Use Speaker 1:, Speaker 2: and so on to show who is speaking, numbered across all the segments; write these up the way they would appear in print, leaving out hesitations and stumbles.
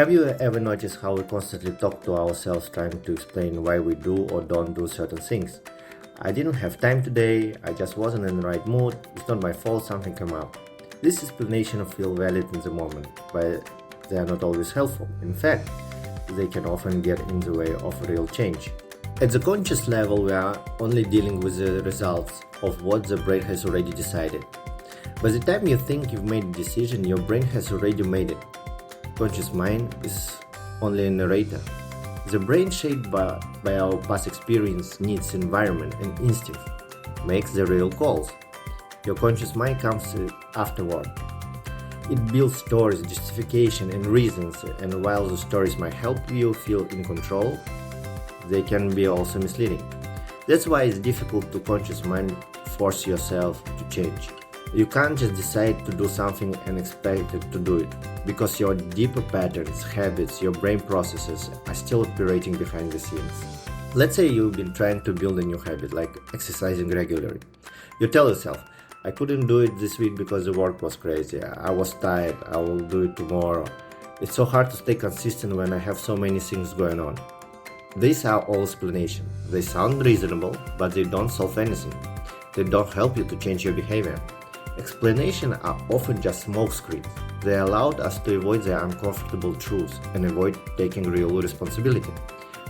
Speaker 1: Have you ever noticed how we constantly talk to ourselves trying to explain why we do or don't do certain things? I didn't have time today, I just wasn't in the right mood, it's not my fault, something came up. This explanation feels valid in the moment, but they are not always helpful. In fact, they can often get in the way of real change. At the conscious level, we are only dealing with the results of what the brain has already decided. By the time you think you've made a decision, your brain has already made it. Conscious mind is only a narrator. The brain, shaped by our past experience, needs, environment, and instinct, makes the real calls. Your conscious mind comes afterward. It builds stories, justification, and reasons, and while the stories might help you feel in control, they can be also misleading. That's why it's difficult to conscious mind force yourself to change. You can't just decide to do something and expect it to do it, because your deeper patterns, habits, your brain processes are still operating behind the scenes. Let's say you've been trying to build a new habit, like exercising regularly. You tell yourself, I couldn't do it this week because the work was crazy, I was tired, I will do it tomorrow. It's so hard to stay consistent when I have so many things going on. These are all explanations. They sound reasonable, but they don't solve anything. They don't help you to change your behavior. Explanations are often just smokescreens. They allowed us to avoid the uncomfortable truths and avoid taking real responsibility.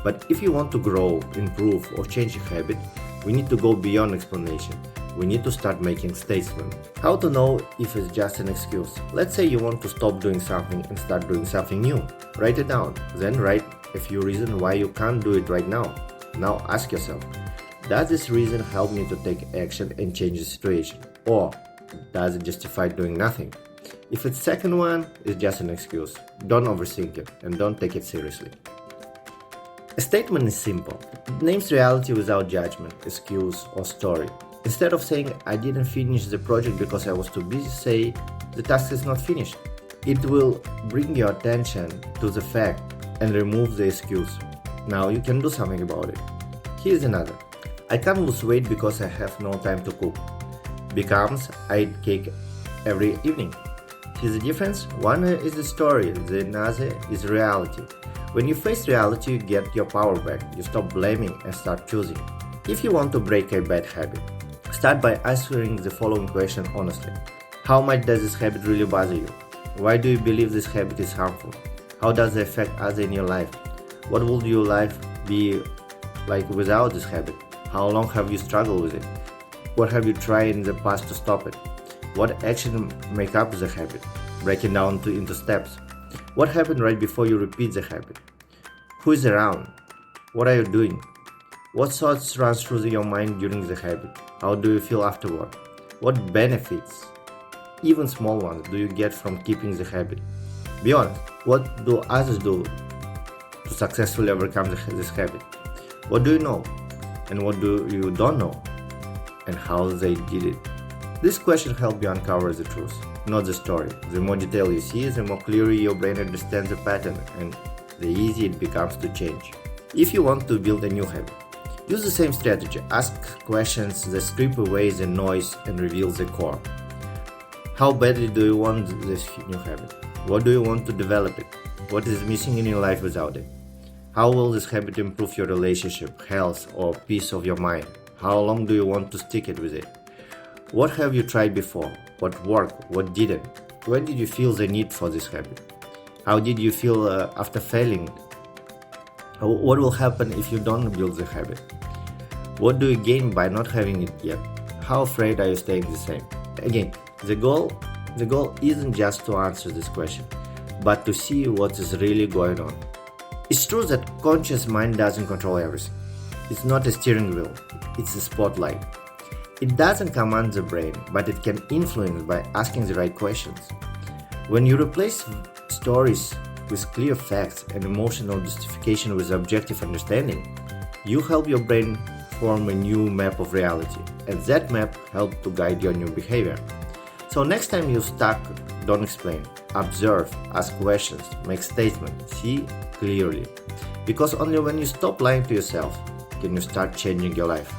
Speaker 1: But if you want to grow, improve, or change a habit, we need to go beyond explanation. We need to start making statements. How to know if it's just an excuse? Let's say you want to stop doing something and start doing something new. Write it down. Then write a few reasons why you can't do it right now. Now ask yourself, does this reason help me to take action and change the situation? Or does it justify doing nothing? If it's second one, it's just an excuse. Don't overthink it and don't take it seriously. A statement is simple. It names reality without judgment, excuse, or story. Instead of saying, I didn't finish the project because I was too busy, say, the task is not finished. It will bring your attention to the fact and remove the excuse. Now you can do something about it. Here's another. I can't lose weight because I have no time to cook. Becomes, I eat cake every evening. Here's the difference. One is the story, the other is reality. When you face reality, you get your power back. You stop blaming and start choosing. If you want to break a bad habit, start by answering the following question honestly. How much does this habit really bother you? Why do you believe this habit is harmful? How does it affect others in your life? What would your life be like without this habit? How long have you struggled with it? What have you tried in the past to stop it? What action make up the habit? Break it down into steps. What happened right before you repeat the habit? Who is around? What are you doing? What thoughts run through your mind during the habit? How do you feel afterward? What benefits, even small ones, do you get from keeping the habit? Be honest. What do others do to successfully overcome this habit? What do you know? And what do you don't know? And how they did it? This question helps you uncover the truth, not the story. The more detail you see, the more clearly your brain understands the pattern and the easier it becomes to change. If you want to build a new habit, use the same strategy. Ask questions that strip away the noise and reveal the core. How badly do you want this new habit? What do you want to develop it? What is missing in your life without it? How will this habit improve your relationship, health, or peace of your mind? How long do you want to stick it with it? What have you tried before? What worked? What didn't? When did you feel the need for this habit? How did you feel after failing? What will happen if you don't build the habit? What do you gain by not having it yet? How afraid are you staying the same? Again, the goal isn't just to answer this question, but to see what is really going on. It's true that conscious mind doesn't control everything. It's not a steering wheel, it's a spotlight. It doesn't command the brain, but it can influence by asking the right questions. When you replace stories with clear facts and emotional justification with objective understanding, you help your brain form a new map of reality, and that map helps to guide your new behavior. So next time you're stuck, don't explain. Observe, ask questions, make statements, see clearly. Because only when you stop lying to yourself can you start changing your life.